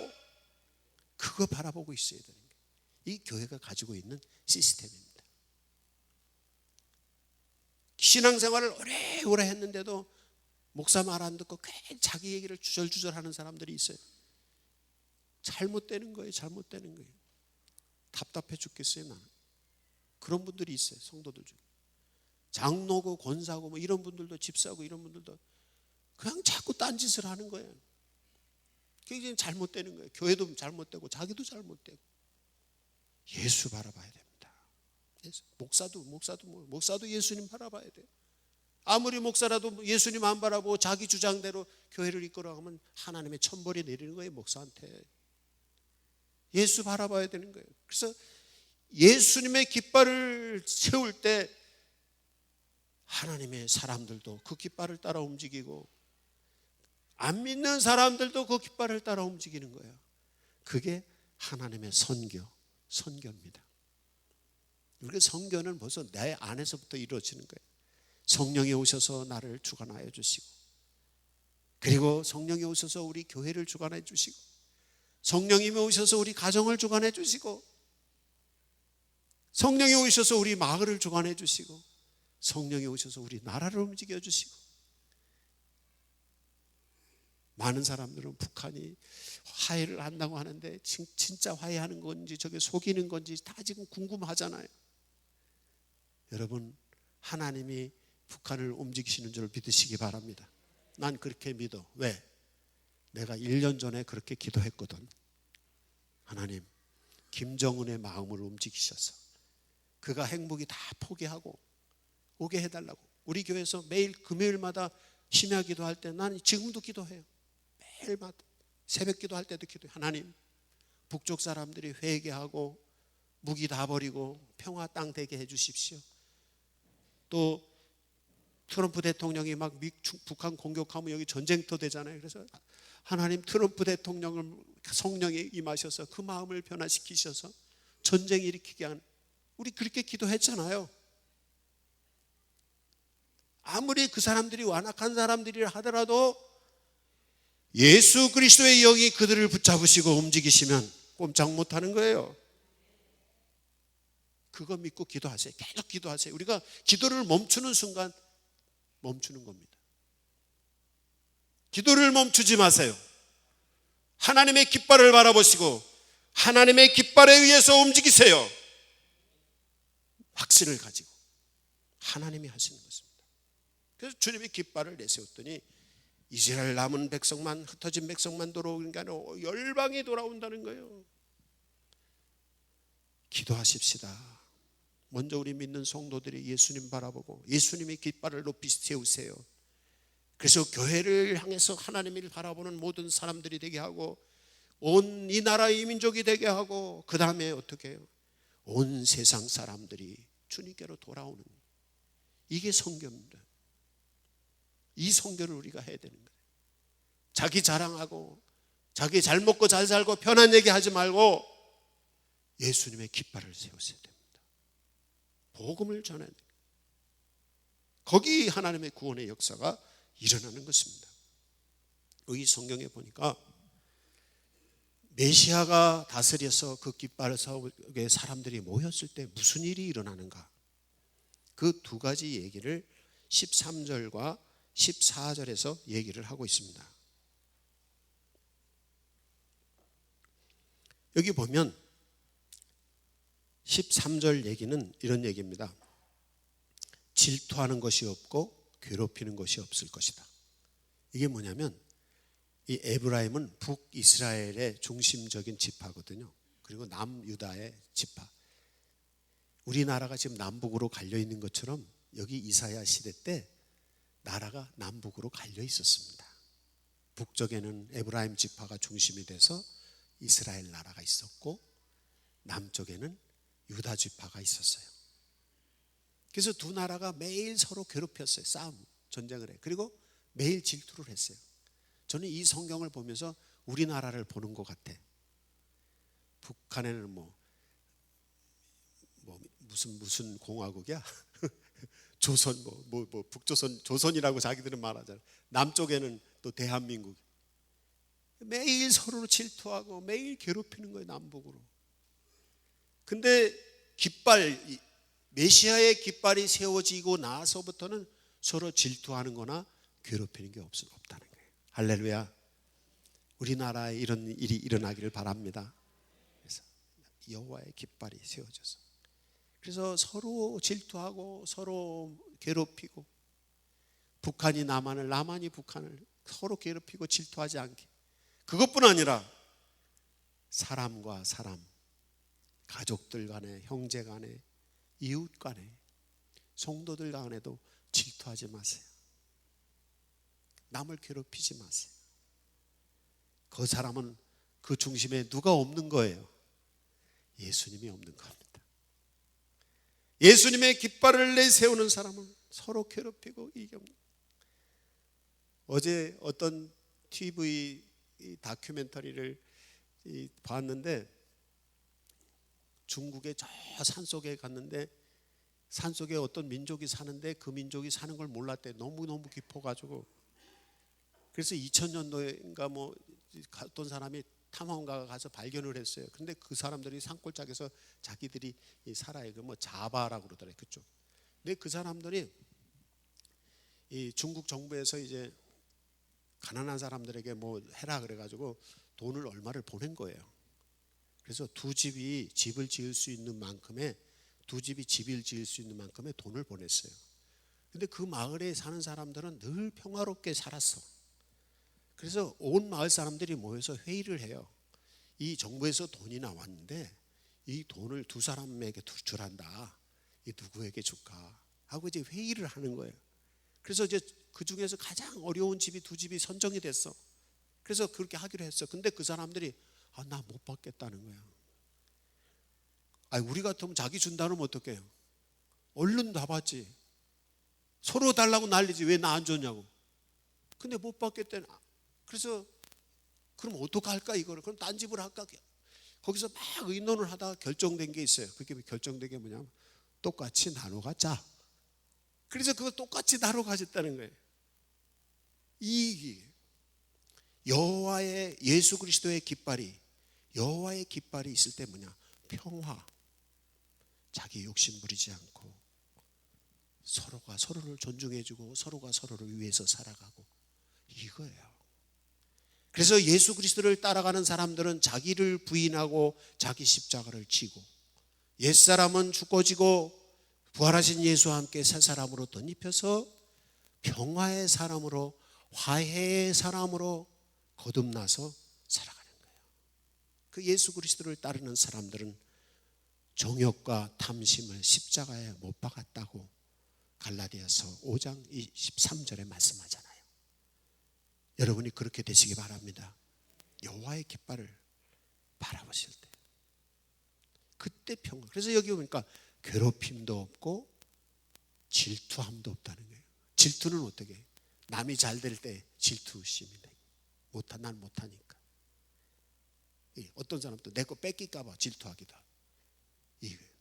그거 바라보고 있어야 되는 거예요. 이 교회가 가지고 있는 시스템입니다. 신앙생활을 오래오래 했는데도 목사 말 안 듣고 괜히 자기 얘기를 주절주절 하는 사람들이 있어요. 잘못되는 거예요. 잘못되는 거예요. 답답해 죽겠어요. 나는 그런 분들이 있어요. 성도들 중에 장로고 권사고 뭐 이런 분들도, 집사고 이런 분들도 그냥 자꾸 딴짓을 하는 거예요. 그게 잘못되는 거예요. 교회도 잘못되고 자기도 잘못되고. 예수 바라봐야 됩니다. 목사도 예수님 바라봐야 돼요. 아무리 목사라도 예수님 안 바라보고 자기 주장대로 교회를 이끌어가면 하나님의 천벌이 내리는 거예요. 목사한테. 예수 바라봐야 되는 거예요. 그래서 예수님의 깃발을 세울 때 하나님의 사람들도 그 깃발을 따라 움직이고 안 믿는 사람들도 그 깃발을 따라 움직이는 거예요. 그게 하나님의 선교입니다. 우리가 선교는 벌써 내 안에서부터 이루어지는 거예요. 성령이 오셔서 나를 주관하여 주시고, 그리고 성령이 오셔서 우리 교회를 주관해 주시고, 성령이 오셔서 우리 가정을 주관해 주시고, 성령이 오셔서 우리 마을을 주관해 주시고, 성령이 오셔서 우리 나라를 움직여 주시고. 많은 사람들은 북한이 화해를 한다고 하는데 진짜 화해하는 건지 저게 속이는 건지 다 지금 궁금하잖아요. 여러분, 하나님이 북한을 움직이시는 줄 믿으시기 바랍니다. 난 그렇게 믿어. 왜? 내가 1년 전에 그렇게 기도했거든. 하나님, 김정은의 마음을 움직이셔서 그가 행복이 다 포기하고 오게 해달라고. 우리 교회에서 매일 금요일마다 심야 기도할 때 나는 지금도 기도해요. 매일마다 새벽 기도할 때도 기도해요. 하나님, 북쪽 사람들이 회개하고 무기 다 버리고 평화 땅 되게 해 주십시오. 또 트럼프 대통령이 막 북한 공격하면 여기 전쟁터 되잖아요. 그래서 하나님, 트럼프 대통령을 성령이 임하셔서 그 마음을 변화시키셔서 전쟁 일으키게 하는, 우리 그렇게 기도했잖아요. 아무리 그 사람들이 완악한 사람들이라 하더라도 예수 그리스도의 영이 그들을 붙잡으시고 움직이시면 꼼짝 못하는 거예요. 그거 믿고 기도하세요. 계속 기도하세요. 우리가 기도를 멈추는 순간 멈추는 겁니다. 기도를 멈추지 마세요. 하나님의 깃발을 바라보시고 하나님의 깃발에 의해서 움직이세요. 확신을 가지고 하나님이 하시는 것입니다. 그래서 주님이 깃발을 내세웠더니 이스라엘 남은 백성만, 흩어진 백성만 돌아오는 게 아니라 열방이 돌아온다는 거예요. 기도하십시다. 먼저 우리 믿는 성도들이 예수님 바라보고 예수님의 깃발을 높이 세우세요. 그래서 교회를 향해서 하나님을 바라보는 모든 사람들이 되게 하고 온 이 나라의 민족이 되게 하고 그 다음에 어떻게 해요? 온 세상 사람들이 주님께로 돌아오는, 이게 선교입니다. 이 선교를 우리가 해야 되는 거예요. 자기 자랑하고 자기 잘 먹고 잘 살고 편한 얘기하지 말고 예수님의 깃발을 세우셔야 됩니다. 복음을 전해야 됩니다. 거기 하나님의 구원의 역사가 일어나는 것입니다. 이 성경에 보니까 메시아가 다스려서 그 깃발 속에 사람들이 모였을 때 무슨 일이 일어나는가, 그 두 가지 얘기를 13절과 14절에서 얘기를 하고 있습니다. 여기 보면 13절 얘기는 이런 얘기입니다. 질투하는 것이 없고 괴롭히는 것이 없을 것이다. 이게 뭐냐면 이 에브라임은 북이스라엘의 중심적인 지파거든요. 그리고 남유다의 지파. 우리나라가 지금 남북으로 갈려 있는 것처럼 여기 이사야 시대 때 나라가 남북으로 갈려 있었습니다. 북쪽에는 에브라임 지파가 중심이 돼서 이스라엘 나라가 있었고 남쪽에는 유다 지파가 있었어요. 그래서 두 나라가 매일 서로 괴롭혔어요. 싸움, 전쟁을 해요. 그리고 매일 질투를 했어요. 저는 이 성경을 보면서 우리나라를 보는 것 같아. 북한에는 무슨 공화국이야? 조선 북조선 조선이라고 자기들은 말하잖아요. 남쪽에는 또 대한민국. 매일 서로 질투하고 매일 괴롭히는 거예요, 남북으로. 근데 깃발, 메시아의 깃발이 세워지고 나서부터는 서로 질투하는 거나 괴롭히는 게 없다는 거예요. 할렐루야. 우리나라에 이런 일이 일어나기를 바랍니다. 그래서 여호와의 깃발이 세워져서, 그래서 서로 질투하고 서로 괴롭히고, 북한이 남한을, 남한이 북한을 서로 괴롭히고 질투하지 않게. 그것뿐 아니라 사람과 사람, 가족들 간에, 형제 간에, 이웃 간에, 성도들 간에도 질투하지 마세요. 남을 괴롭히지 마세요. 그 사람은 그 중심에 누가 없는 거예요? 예수님이 없는 겁니다. 예수님의 깃발을 내세우는 사람은 서로 괴롭히고 이게 없는. 어제 어떤 TV 다큐멘터리를 봤는데, 중국의 저 산속에 갔는데 산속에 어떤 민족이 사는데 그 민족이 사는 걸 몰랐대. 너무너무 깊어가지고. 그래서 2000년도인가 어떤 사람이 탐험가가 가서 발견을 했어요. 근데 그 사람들이 산골짜기에서 자기들이 살아요. 자바라고 그러더라고요, 그쪽. 근데 그 사람들이 이 중국 정부에서 이제 가난한 사람들에게 해라 그래가지고 돈을 얼마를 보낸 거예요. 그래서 두 집이 집을 지을 수 있는 만큼의 돈을 보냈어요. 근데 그 마을에 사는 사람들은 늘 평화롭게 살았어. 그래서 온 마을 사람들이 모여서 회의를 해요. 이 정부에서 돈이 나왔는데 이 돈을 두 사람에게 주란다. 이 누구에게 줄까 하고 이제 회의를 하는 거예요. 그래서 이제 그 중에서 가장 어려운 집이 두 집이 선정이 됐어. 그래서 그렇게 하기로 했어. 근데 그 사람들이 나 못 받겠다는 거야. 우리 같으면 자기 준다면 어떡해요? 얼른 다 받지. 서로 달라고 난리지. 왜 나 안 줬냐고. 근데 못 받겠다는. 그래서 그럼 어떡할까 이거를? 그럼 딴 집을 할까? 거기서 막 의논을 하다가 결정된 게 있어요. 그게 결정된 게 뭐냐면 똑같이 나눠 갖자. 그래서 그거 똑같이 나눠 가졌다는 거예요. 이 여호와의, 예수 그리스도의 깃발이, 여호와의 깃발이 있을 때 뭐냐? 평화. 자기 욕심 부리지 않고 서로가 서로를 존중해주고 서로가 서로를 위해서 살아가고, 이거예요. 그래서 예수 그리스도를 따라가는 사람들은 자기를 부인하고 자기 십자가를 지고, 옛사람은 죽어지고 부활하신 예수와 함께 새 사람으로 덧입혀서 평화의 사람으로, 화해의 사람으로 거듭나서 살아가는 거예요. 그 예수 그리스도를 따르는 사람들은 정욕과 탐심을 십자가에 못 박았다고 갈라디아서 5장 23절에 말씀하잖아요. 여러분이 그렇게 되시기 바랍니다. 여호와의 깃발을 바라보실 때 그때 평화. 그래서 여기 보니까 괴롭힘도 없고 질투함도 없다는 거예요. 질투는 어떻게 해요? 남이 잘 될 때 질투심이다. 난 못하니까. 어떤 사람도 내 거 뺏길까 봐 질투하기도 하고,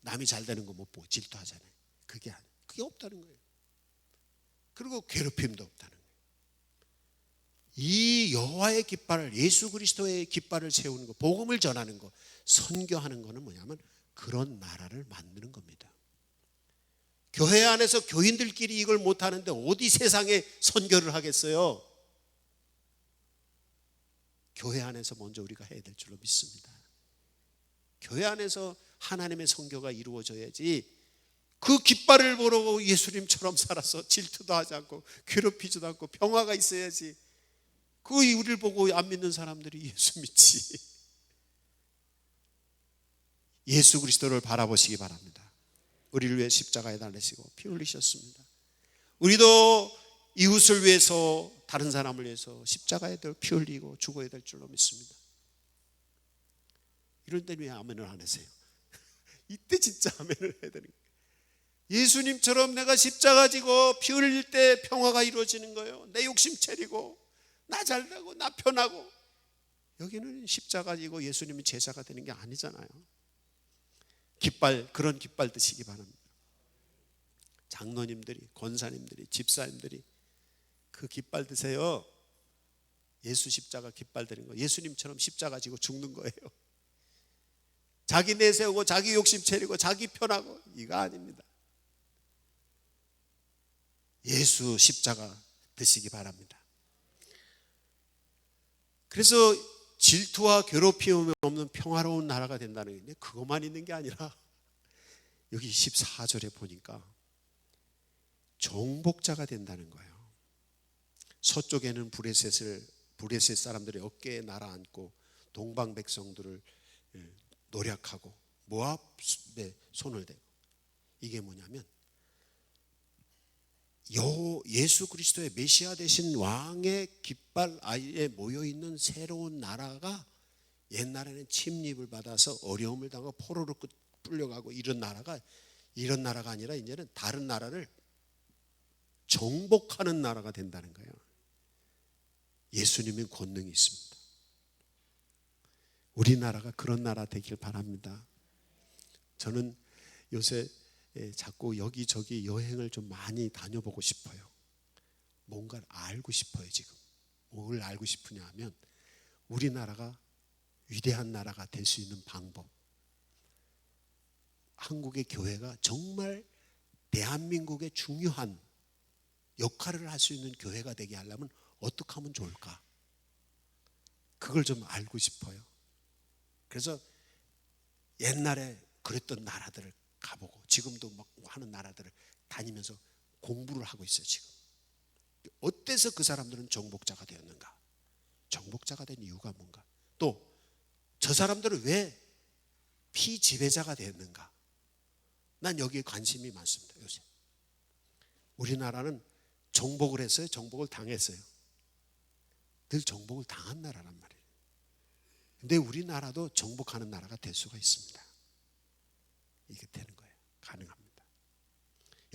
남이 잘 되는 거 못 보고 질투하잖아요. 그게 없다는 거예요. 그리고 괴롭힘도 없다는 거예요. 이 여호와의 깃발을, 예수 그리스도의 깃발을 세우는 거, 복음을 전하는 거, 선교하는 거는 뭐냐면 그런 나라를 만드는 겁니다. 교회 안에서 교인들끼리 이걸 못하는데 어디 세상에 선교를 하겠어요? 교회 안에서 먼저 우리가 해야 될 줄로 믿습니다. 교회 안에서 하나님의 선교가 이루어져야지, 그 깃발을 보러 예수님처럼 살아서 질투도 하지 않고 괴롭히지도 않고 평화가 있어야지. 그 우리를 보고 안 믿는 사람들이 예수 믿지. 예수 그리스도를 바라보시기 바랍니다. 우리를 위해 십자가에 달리시고 피 흘리셨습니다. 우리도 이웃을 위해서, 다른 사람을 위해서 십자가에 피 흘리고 죽어야 될 줄로 믿습니다. 이럴 때는 왜 아멘을 안 하세요? 이때 진짜 아멘을 해야 되는 거예요. 예수님처럼 내가 십자가 지고 피 흘릴 때 평화가 이루어지는 거예요. 내 욕심 차리고 나 잘되고 나 편하고. 여기는 십자가 지고 예수님이 제자가 되는 게 아니잖아요. 깃발, 그런 깃발 드시기 바랍니다. 장로님들이, 권사님들이, 집사님들이 그 깃발 드세요. 예수 십자가 깃발 드는 거. 예수님처럼 십자가 지고 죽는 거예요. 자기 내세우고 자기 욕심 차리고 자기 편하고, 이거 아닙니다. 예수 십자가 드시기 바랍니다. 그래서 질투와 괴롭힘이 없는 평화로운 나라가 된다는 게 그것만 있는 게 아니라, 여기 14절에 보니까 정복자가 된다는 거예요. 서쪽에는 브레셋 사람들의 어깨에 날아앉고 동방 백성들을 노략하고 모압에 손을 대고, 이게 뭐냐면 예수 그리스도의 메시아 되신 왕의 깃발 아래에 모여있는 새로운 나라가, 옛날에는 침입을 받아서 어려움을 당하고 포로로 끌려가고 이런 나라가 아니라 이제는 다른 나라를 정복하는 나라가 된다는 거예요. 예수님의 권능이 있습니다. 우리나라가 그런 나라 되길 바랍니다. 저는 요새 자꾸 여기저기 여행을 좀 많이 다녀보고 싶어요. 뭔가를 알고 싶어요. 지금 뭘 알고 싶으냐 하면, 우리나라가 위대한 나라가 될 수 있는 방법, 한국의 교회가 정말 대한민국의 중요한 역할을 할 수 있는 교회가 되게 하려면 어떻게 하면 좋을까? 그걸 좀 알고 싶어요. 그래서 옛날에 그랬던 나라들을 가보고, 지금도 막 하는 나라들을 다니면서 공부를 하고 있어요. 지금 어때서 그 사람들은 정복자가 되었는가? 정복자가 된 이유가 뭔가? 또 저 사람들은 왜 피지배자가 되었는가? 난 여기에 관심이 많습니다. 요새 우리나라는 정복을 했어요? 정복을 당했어요? 늘 정복을 당한 나라란 말이에요. 근데 우리나라도 정복하는 나라가 될 수가 있습니다. 이게 되는 거예요. 가능합니다.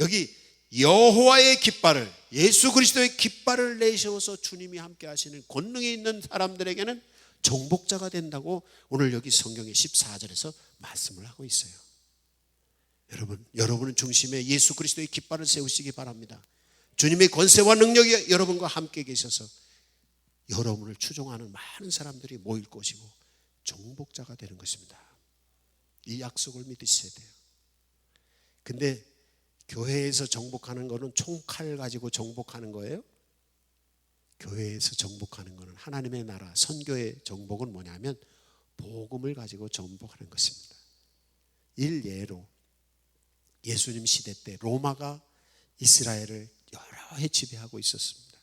여기 여호와의 깃발을, 예수 그리스도의 깃발을 내세워서 주님이 함께 하시는 권능이 있는 사람들에게는 정복자가 된다고 오늘 여기 성경의 14절에서 말씀을 하고 있어요. 여러분은 중심에 예수 그리스도의 깃발을 세우시기 바랍니다. 주님의 권세와 능력이 여러분과 함께 계셔서 여러분을 추종하는 많은 사람들이 모일 것이고 정복자가 되는 것입니다. 이 약속을 믿으셔야 돼요. 근데 교회에서 정복하는 거는 총칼 가지고 정복하는 거예요? 교회에서 정복하는 거는, 하나님의 나라 선교의 정복은 뭐냐면 복음을 가지고 정복하는 것입니다. 일예로 예수님 시대 때 로마가 이스라엘을 여러 해 지배하고 있었습니다.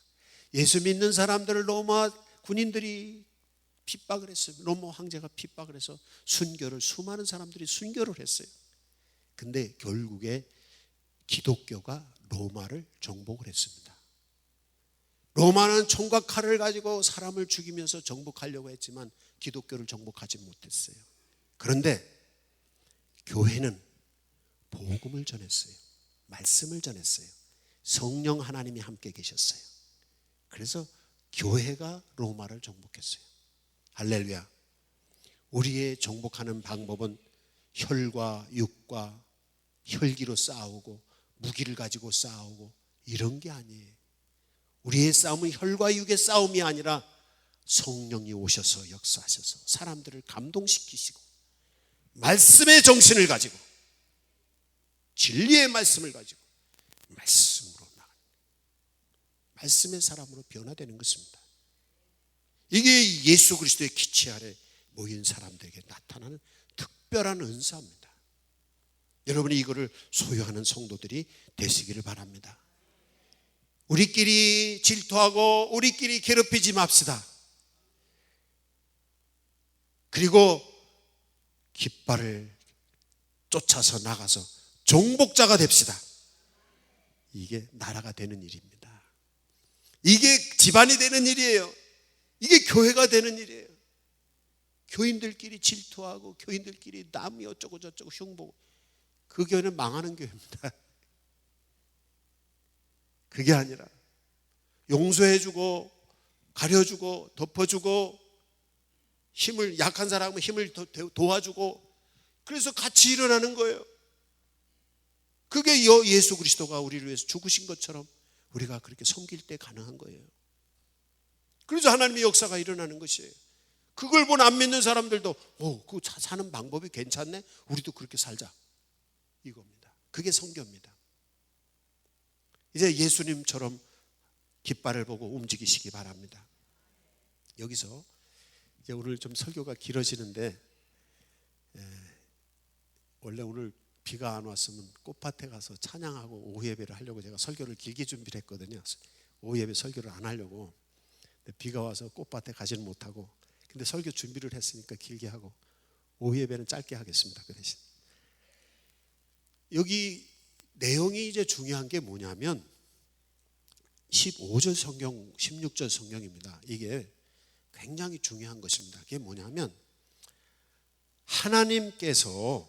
예수 믿는 사람들을 로마 군인들이 핍박을 했어요. 로마 황제가 핍박을 해서 수많은 사람들이 순교를 했어요. 근데 결국에 기독교가 로마를 정복을 했습니다. 로마는 총과 칼을 가지고 사람을 죽이면서 정복하려고 했지만 기독교를 정복하지 못했어요. 그런데 교회는 복음을 전했어요. 말씀을 전했어요. 성령 하나님이 함께 계셨어요. 그래서 교회가 로마를 정복했어요. 할렐루야. 우리의 정복하는 방법은 혈과 육과 혈기로 싸우고 무기를 가지고 싸우고 이런 게 아니에요. 우리의 싸움은 혈과 육의 싸움이 아니라 성령이 오셔서 역사하셔서 사람들을 감동시키시고 말씀의 정신을 가지고 진리의 말씀을 가지고 말씀으로 나가는, 말씀의 사람으로 변화되는 것입니다. 이게 예수 그리스도의 기치 아래 모인 사람들에게 나타나는 특별한 은사입니다. 여러분이 이거를 소유하는 성도들이 되시기를 바랍니다. 우리끼리 질투하고 우리끼리 괴롭히지 맙시다. 그리고 깃발을 쫓아서 나가서 정복자가 됩시다. 이게 나라가 되는 일입니다. 이게 집안이 되는 일이에요. 이게 교회가 되는 일이에요. 교인들끼리 질투하고 교인들끼리 남이 어쩌고 저쩌고 흉보고, 그 교회는 망하는 교회입니다. 그게 아니라 용서해주고 가려주고 덮어주고 약한 사람은 힘을 도와주고, 그래서 같이 일어나는 거예요. 그게 예수 그리스도가 우리를 위해서 죽으신 것처럼 우리가 그렇게 섬길 때 가능한 거예요. 그래서 하나님의 역사가 일어나는 것이에요. 그걸 본 안 믿는 사람들도 그 사는 방법이 괜찮네, 우리도 그렇게 살자, 이겁니다. 그게 선교입니다. 이제 예수님처럼 깃발을 보고 움직이시기 바랍니다. 여기서 이제 오늘 좀 설교가 길어지는데, 원래 오늘 비가 안 왔으면 꽃밭에 가서 찬양하고 오후 예배를 하려고 제가 설교를 길게 준비를 했거든요. 오후 예배 설교를 안 하려고. 근데 비가 와서 꽃밭에 가지는 못하고, 근데 설교 준비를 했으니까 길게 하고 오후 예배는 짧게 하겠습니다. 그 대신 여기 내용이 이제 중요한 게 뭐냐면 15절 성경, 16절 성경입니다. 이게 굉장히 중요한 것입니다. 그게 뭐냐면 하나님께서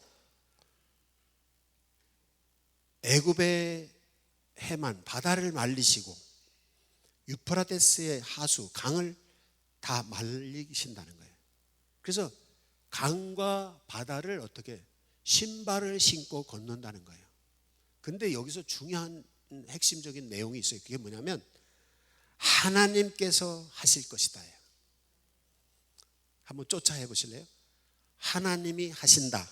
애굽의 해만 바다를 말리시고 유프라테스의 하수 강을 다 말리신다는 거예요. 그래서 강과 바다를 어떻게 신발을 신고 건넌다는 거예요. 근데 여기서 중요한 핵심적인 내용이 있어요. 그게 뭐냐면 하나님께서 하실 것이다. 한번 쫓아 해보실래요? 하나님이 하신다.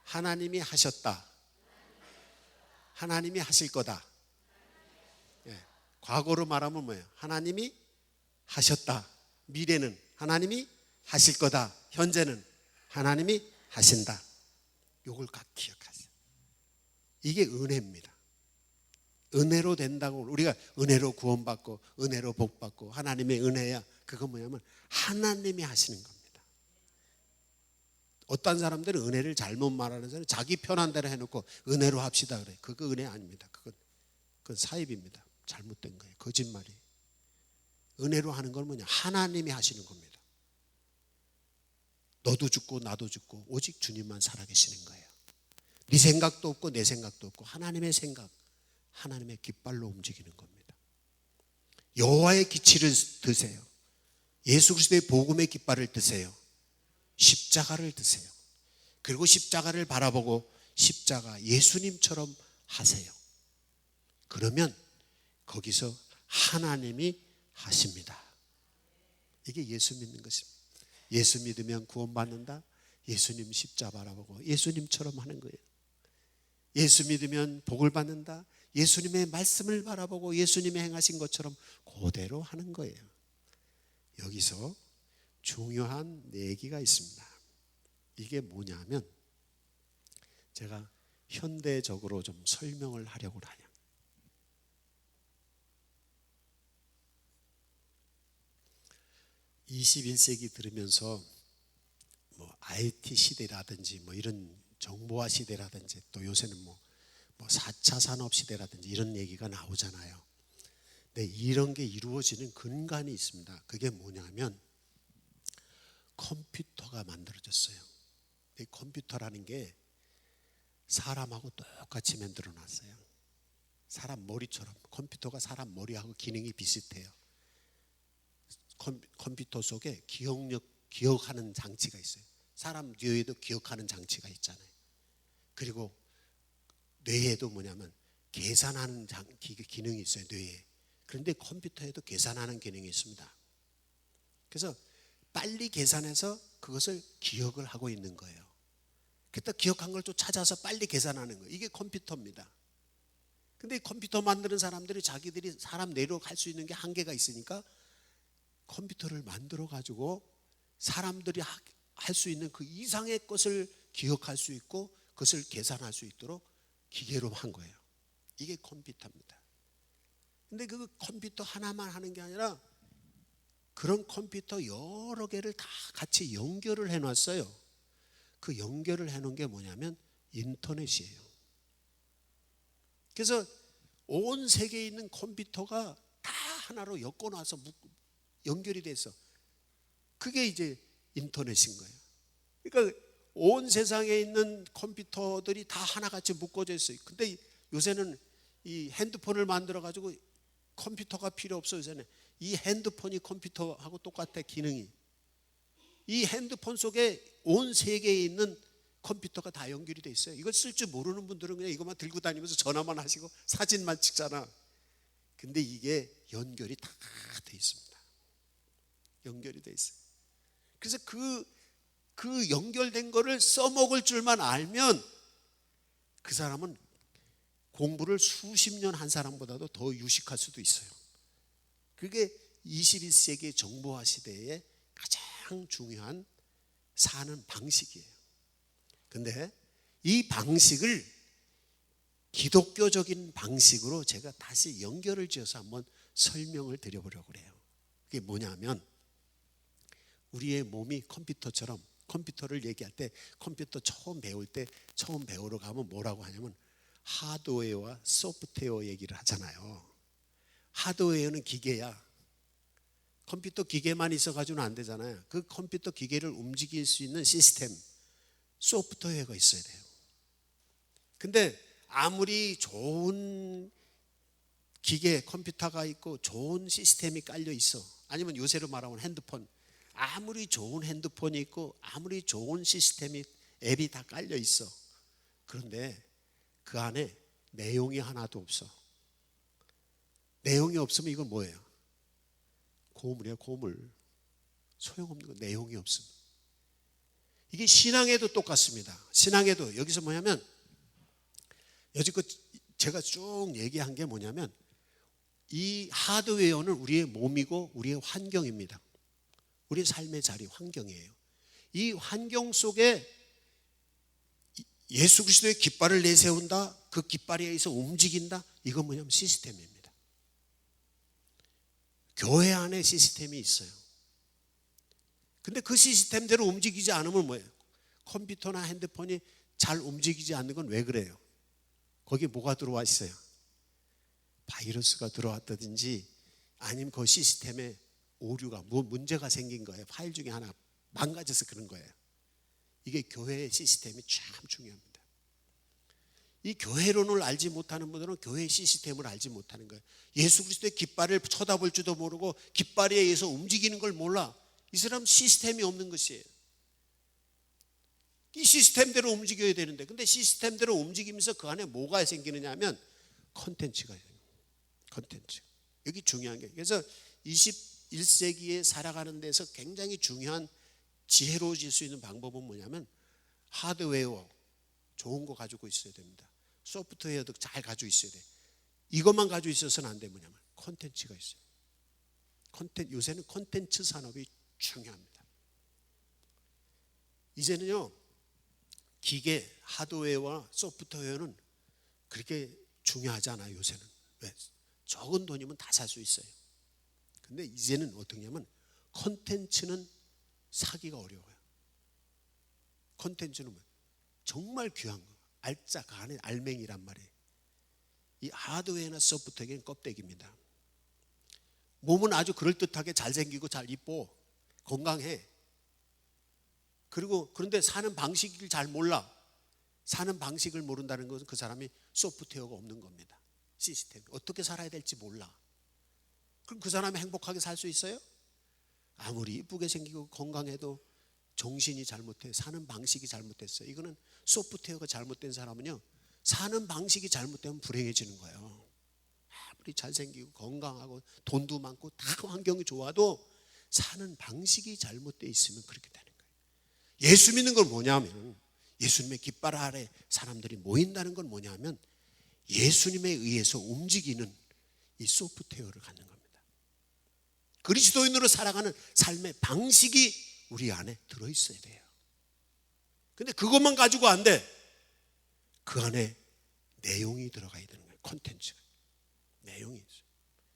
하나님이 하셨다. 하나님이 하실 거다. 과거로 말하면 뭐예요? 하나님이 하셨다. 미래는 하나님이 하실 거다. 현재는 하나님이 하신다. 이걸 각 기억하세요. 이게 은혜입니다. 은혜로 된다고, 우리가 은혜로 구원받고 은혜로 복받고 하나님의 은혜야, 그건 뭐냐면 하나님이 하시는 겁니다. 어떤 사람들은 은혜를 잘못 말하는 사람은 자기 편한 대로 해놓고 은혜로 합시다 그래. 그거 은혜 아닙니다. 그건 사입입니다. 잘못된 거예요. 거짓말이에요. 은혜로 하는 건 뭐냐? 하나님이 하시는 겁니다. 너도 죽고 나도 죽고 오직 주님만 살아계시는 거예요. 네 생각도 없고 내 생각도 없고 하나님의 생각, 하나님의 깃발로 움직이는 겁니다. 여호와의 기치를 드세요. 예수 그리스도의 복음의 깃발을 드세요. 십자가를 드세요. 그리고 십자가를 바라보고 십자가 예수님처럼 하세요. 그러면 거기서 하나님이 하십니다. 이게 예수 믿는 것입니다. 예수 믿으면 구원받는다. 예수님 십자가 바라보고 예수님처럼 하는 거예요. 예수 믿으면 복을 받는다. 예수님의 말씀을 바라보고 예수님이 행하신 것처럼 그대로 하는 거예요. 여기서 중요한 얘기가 있습니다. 이게 뭐냐면 제가 현대적으로 좀 설명을 하려고 하냐. 21세기 들으면서 뭐 IT 시대라든지 뭐 이런 정보화 시대라든지 또 요새는 뭐 4차 산업 시대라든지 이런 얘기가 나오잖아요. 근데 이런 게 이루어지는 근간이 있습니다. 그게 뭐냐면 컴퓨터가 만들어졌어요. 이 컴퓨터라는 게 사람하고 똑같이 만들어 놨어요. 사람 머리처럼. 컴퓨터가 사람 머리하고 기능이 비슷해요. 컴퓨터 속에 기억하는 장치가 있어요. 사람 뇌에도 기억하는 장치가 있잖아요. 그리고 뇌에도 뭐냐면 계산하는 기능이 있어요. 뇌에. 그런데 컴퓨터에도 계산하는 기능이 있습니다. 그래서 빨리 계산해서 그것을 기억을 하고 있는 거예요. 그때 기억한 걸 또 찾아서 빨리 계산하는 거예요. 이게 컴퓨터입니다. 근데 컴퓨터 만드는 사람들이 자기들이 사람 뇌로 할 수 있는 게 한계가 있으니까 컴퓨터를 만들어 가지고 사람들이 할 수 있는 그 이상의 것을 기억할 수 있고 그것을 계산할 수 있도록 기계로 한 거예요. 이게 컴퓨터입니다. 근데 그 컴퓨터 하나만 하는 게 아니라 그런 컴퓨터 여러 개를 다 같이 연결을 해놨어요. 그 연결을 해놓은 게 뭐냐면 인터넷이에요. 그래서 온 세계에 있는 컴퓨터가 다 하나로 엮어놔서 연결이 돼서 그게 이제 인터넷인 거예요. 그러니까 온 세상에 있는 컴퓨터들이 다 하나같이 묶어져 있어요. 근데 요새는 이 핸드폰을 만들어 가지고 컴퓨터가 필요 없어요. 요새는 이 핸드폰이 컴퓨터하고 똑같아. 기능이. 이 핸드폰 속에 온 세계에 있는 컴퓨터가 다 연결이 돼 있어요. 이걸 쓸 줄 모르는 분들은 그냥 이것만 들고 다니면서 전화만 하시고 사진만 찍잖아. 근데 이게 연결이 다 돼 있습니다. 연결이 돼 있어요. 그래서 그 연결된 거를 써먹을 줄만 알면 그 사람은 공부를 수십 년 한 사람보다도 더 유식할 수도 있어요. 그게 21세기 정보화 시대의 가장 중요한 사는 방식이에요. 근데 이 방식을 기독교적인 방식으로 제가 다시 연결을 지어서 한번 설명을 드려보려고 그래요. 그게 뭐냐면 우리의 몸이 컴퓨터처럼 컴퓨터를 얘기할 때 컴퓨터 처음 배울 때 처음 배우러 가면 뭐라고 하냐면 하드웨어와 소프트웨어 얘기를 하잖아요. 하드웨어는 기계야. 컴퓨터 기계만 있어가지고는 안 되잖아요. 그 컴퓨터 기계를 움직일 수 있는 시스템, 소프트웨어가 있어야 돼요. 근데 아무리 좋은 기계, 컴퓨터가 있고 좋은 시스템이 깔려 있어. 아니면 요새로 말하면 핸드폰. 아무리 좋은 핸드폰이 있고 아무리 좋은 시스템이 앱이 다 깔려 있어. 그런데 그 안에 내용이 하나도 없어. 내용이 없으면 이건 뭐예요? 고물이야, 고물. 소용없는 거, 내용이 없으면. 이게 신앙에도 똑같습니다. 신앙에도 여기서 뭐냐면 여지껏 제가 쭉 얘기한 게 뭐냐면 이 하드웨어는 우리의 몸이고 우리의 환경입니다. 우리의 삶의 자리, 환경이에요. 이 환경 속에 예수 그리스도의 깃발을 내세운다. 그 깃발에 의해서 움직인다. 이건 뭐냐면 시스템입니다. 교회 안에 시스템이 있어요. 근데 그 시스템대로 움직이지 않으면 뭐예요? 컴퓨터나 핸드폰이 잘 움직이지 않는 건 왜 그래요? 거기에 뭐가 들어와 있어요? 바이러스가 들어왔다든지 아니면 그 시스템에 오류가, 문제가 생긴 거예요. 파일 중에 하나 망가져서 그런 거예요. 이게 교회의 시스템이 참 중요합니다. 이 교회론을 알지 못하는 분들은 교회의 시스템을 알지 못하는 거예요. 예수 그리스도의 깃발을 쳐다볼 줄도 모르고 깃발에 의해서 움직이는 걸 몰라. 이 사람 시스템이 없는 것이에요. 이 시스템대로 움직여야 되는데, 근데 시스템대로 움직이면서 그 안에 뭐가 생기느냐 하면 컨텐츠가 생겨요. 컨텐츠. 여기 중요한 게. 그래서 21세기에 살아가는 데서 굉장히 중요한 지혜로워질 수 있는 방법은 뭐냐면 하드웨어 좋은 거 가지고 있어야 됩니다. 소프트웨어도 잘 가지고 있어야 돼. 이것만 가지고 있어서는 안 돼. 뭐냐면 콘텐츠가 있어요. 요새는 콘텐츠 산업이 중요합니다. 이제는요, 기계, 하드웨어와 소프트웨어는 그렇게 중요하지 않아요. 요새는. 왜? 적은 돈이면 다 살 수 있어요. 근데 이제는 어떻게 하냐면 콘텐츠는 사기가 어려워요. 콘텐츠는 정말 귀한 거, 알짜 그 안에 알맹이란 말이에요. 이 하드웨어나 소프트웨어는 껍데기입니다. 몸은 아주 그럴듯하게 잘생기고 잘 이뻐, 건강해. 그런데 사는 방식을 잘 몰라. 사는 방식을 모른다는 것은 그 사람이 소프트웨어가 없는 겁니다. 시스템, 어떻게 살아야 될지 몰라. 그럼 그 사람이 행복하게 살 수 있어요? 아무리 이쁘게 생기고 건강해도 정신이 잘못해, 사는 방식이 잘못됐어요. 이거는 소프트웨어가 잘못된 사람은요, 사는 방식이 잘못되면 불행해지는 거예요. 아무리 잘생기고 건강하고 돈도 많고 다 환경이 좋아도 사는 방식이 잘못되어 있으면 그렇게 되는 거예요. 예수 믿는 건 뭐냐면, 예수님의 깃발 아래 사람들이 모인다는 건 뭐냐면 예수님에 의해서 움직이는 이 소프트웨어를 갖는 겁니다. 그리스도인으로 살아가는 삶의 방식이 우리 안에 들어있어야 돼요. 근데 그것만 가지고 안 돼. 그 안에 내용이 들어가야 되는 거예요. 콘텐츠가. 내용이 있어요.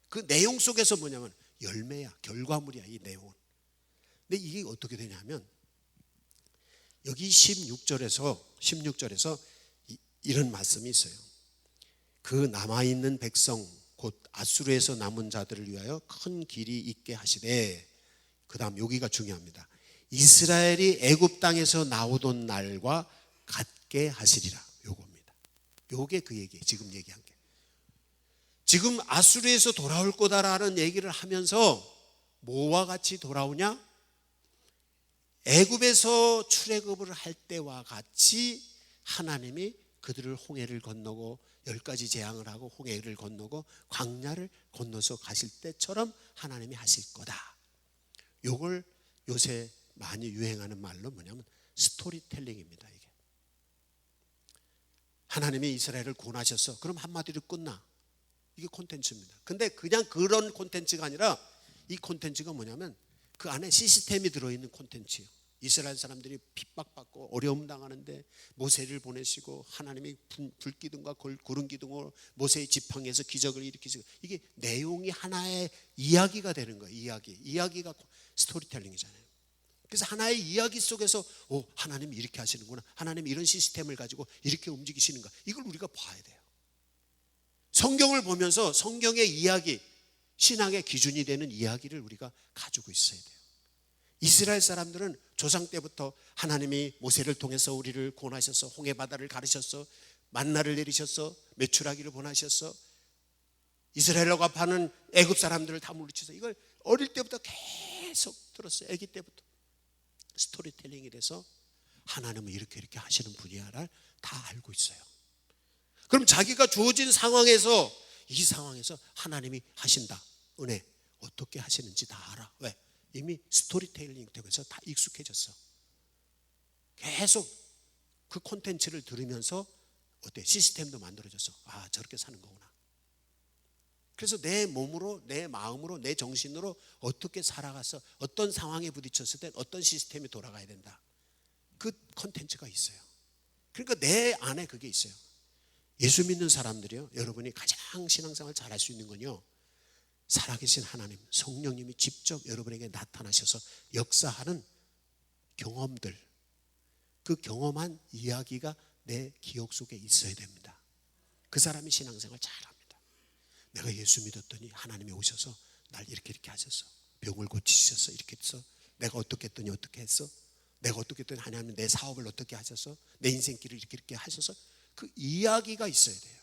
그 내용 속에서 뭐냐면 열매야, 결과물이야, 이 내용은. 근데 이게 어떻게 되냐면 여기 16절에서 이런 말씀이 있어요. 그 남아있는 백성 곧 아수르에서 남은 자들을 위하여 큰 길이 있게 하시되, 그 다음 여기가 중요합니다. 이스라엘이 애굽 땅에서 나오던 날과 같게 하시리라. 요겁니다. 요게 그 얘기예요. 지금 얘기한 게. 지금 아수르에서 돌아올 거다라는 얘기를 하면서 뭐와 같이 돌아오냐? 애굽에서 출애굽을 할 때와 같이 하나님이 그들을 홍해를 건너고 10가지 재앙을 하고 홍해를 건너고 광야를 건너서 가실 때처럼 하나님이 하실 거다. 요걸 요새 많이 유행하는 말로 뭐냐면 스토리텔링입니다. 이게. 하나님이 이스라엘을 구원하셨어. 그럼 한마디로 끝나. 이게 콘텐츠입니다. 근데 그냥 그런 콘텐츠가 아니라 이 콘텐츠가 뭐냐면 그 안에 시스템이 들어있는 콘텐츠예요. 이스라엘 사람들이 핍박받고 어려움 당하는데 모세를 보내시고 하나님이 불기둥과 구름기둥으로 모세의 지팡이에서 기적을 일으키시고, 이게 내용이 하나의 이야기가 되는 거예요. 이야기가 스토리텔링이잖아요. 그래서 하나의 이야기 속에서 하나님이 이렇게 하시는구나, 하나님이 이런 시스템을 가지고 이렇게 움직이시는가, 이걸 우리가 봐야 돼요. 성경을 보면서 성경의 이야기, 신앙의 기준이 되는 이야기를 우리가 가지고 있어야 돼요. 이스라엘 사람들은 조상 때부터 하나님이 모세를 통해서 우리를 구원하셔서 홍해 바다를 가르셔서 만나를 내리셔서 메추라기를 보내셔서 이스라엘과 파는 애굽 사람들을 다 물리쳐서, 이걸 어릴 때부터 계속 들었어요. 아기 때부터 스토리텔링이 돼서 하나님은 이렇게 하시는 분이야를 다 알고 있어요. 그럼 자기가 주어진 상황에서, 이 상황에서 하나님이 하신다, 은혜 어떻게 하시는지 다 알아. 왜? 이미 스토리텔링 되면서 다 익숙해졌어. 계속 그 콘텐츠를 들으면서 어때? 시스템도 만들어졌어. 아, 저렇게 사는 거구나. 그래서 내 몸으로, 내 마음으로, 내 정신으로 어떻게 살아가서 어떤 상황에 부딪혔을 때 어떤 시스템이 돌아가야 된다. 그 콘텐츠가 있어요. 그러니까 내 안에 그게 있어요. 예수 믿는 사람들이요, 여러분이 가장 신앙생활 잘할 수 있는 건요, 살아계신 하나님, 성령님이 직접 여러분에게 나타나셔서 역사하는 경험들, 그 경험한 이야기가 내 기억 속에 있어야 됩니다. 그 사람이 신앙생활 잘합니다. 내가 예수 믿었더니 하나님이 오셔서 날 이렇게 하셨어. 병을 고치셔서 이렇게 했어. 내가 어떻게 했더니 어떻게 했어. 내가 어떻게 했더니 하나님이 내 사업을 어떻게 하셔서 내 인생길을 이렇게 하셔서, 그 이야기가 있어야 돼요.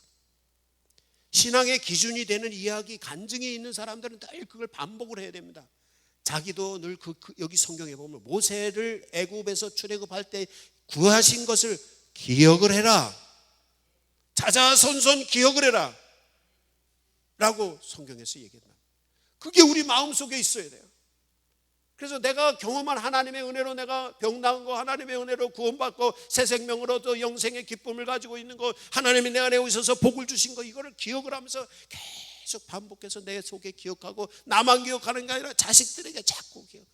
신앙의 기준이 되는 이야기, 간증이 있는 사람들은 늘 그걸 반복을 해야 됩니다. 자기도 늘 여기 성경에 보면 모세를 애굽에서 출애굽할 때 구하신 것을 기억을 해라, 자자손손 기억을 해라 라고 성경에서 얘기한다. 그게 우리 마음속에 있어야 돼요. 그래서 내가 경험한 하나님의 은혜로 내가 병 나은 거, 하나님의 은혜로 구원받고 새 생명으로 또 영생의 기쁨을 가지고 있는 거, 하나님이 내 안에 오셔서 복을 주신 거, 이거를 기억을 하면서 계속 반복해서 내 속에 기억하고, 나만 기억하는 게 아니라 자식들에게 자꾸 기억해요.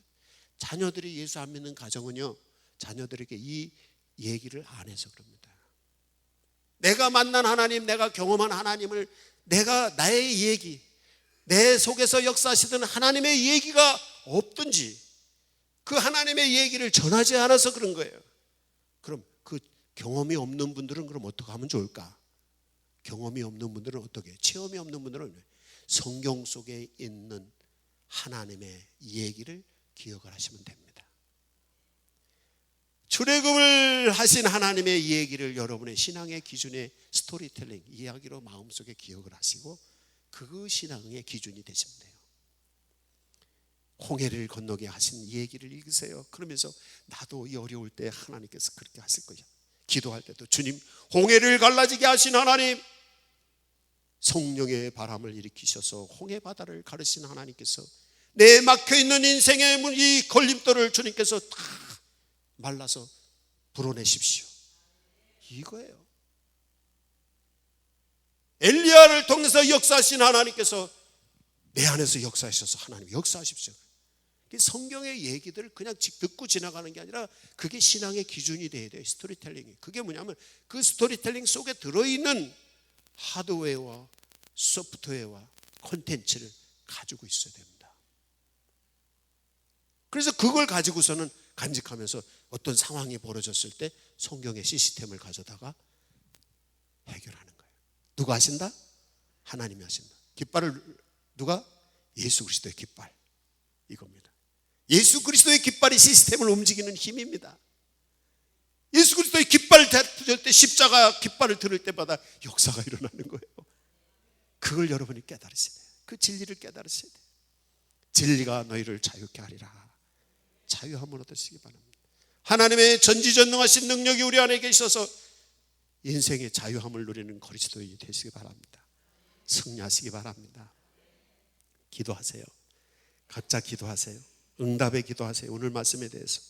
자녀들이 예수 안 믿는 가정은요, 자녀들에게 이 얘기를 안 해서 그럽니다. 내가 만난 하나님, 내가 경험한 하나님을, 내가 나의 얘기, 내 속에서 역사하시던 하나님의 얘기가 없든지 그 하나님의 얘기를 전하지 않아서 그런 거예요. 그럼 그 경험이 없는 분들은 그럼 어떻게 하면 좋을까? 경험이 없는 분들은 어떻게 해요? 체험이 없는 분들은 성경 속에 있는 하나님의 얘기를 기억을 하시면 됩니다. 출애굽을 하신 하나님의 얘기를 여러분의 신앙의 기준의 스토리텔링, 이야기로 마음속에 기억을 하시고 그 신앙의 기준이 되시면 돼요. 홍해를 건너게 하신 얘기를 읽으세요. 그러면서 나도 이 어려울 때 하나님께서 그렇게 하실 거예요. 기도할 때도 주님, 홍해를 갈라지게 하신 하나님, 성령의 바람을 일으키셔서 홍해 바다를 가르신 하나님께서 내 막혀있는 인생의 이 걸림돌을 주님께서 다 말라서 불어내십시오. 이거예요. 엘리야를 통해서 역사하신 하나님께서 내 안에서 역사하셔서 하나님 역사하십시오. 성경의 얘기들을 그냥 듣고 지나가는 게 아니라 그게 신앙의 기준이 돼야 돼요. 스토리텔링이. 그게 뭐냐면 그 스토리텔링 속에 들어있는 하드웨어와 소프트웨어와 콘텐츠를 가지고 있어야 됩니다. 그래서 그걸 가지고서는 간직하면서 어떤 상황이 벌어졌을 때 성경의 시스템을 가져다가 해결하는 거예요. 누가 하신다? 하나님이 하신다. 깃발을 누가? 예수 그리스도의 깃발, 이겁니다. 예수 그리스도의 깃발이 시스템을 움직이는 힘입니다. 예수 그리스도의 깃발을 들을 때, 십자가 깃발을 들을 때마다 역사가 일어나는 거예요. 그걸 여러분이 깨달으셔야 돼요. 그 진리를 깨달으셔야 돼요. 진리가 너희를 자유케 하리라. 자유함을 얻으시기 바랍니다. 하나님의 전지전능하신 능력이 우리 안에 계셔서 인생의 자유함을 누리는 그리스도인이 되시기 바랍니다. 승리하시기 바랍니다. 기도하세요. 각자 기도하세요. 응답의 기도하세요. 오늘 말씀에 대해서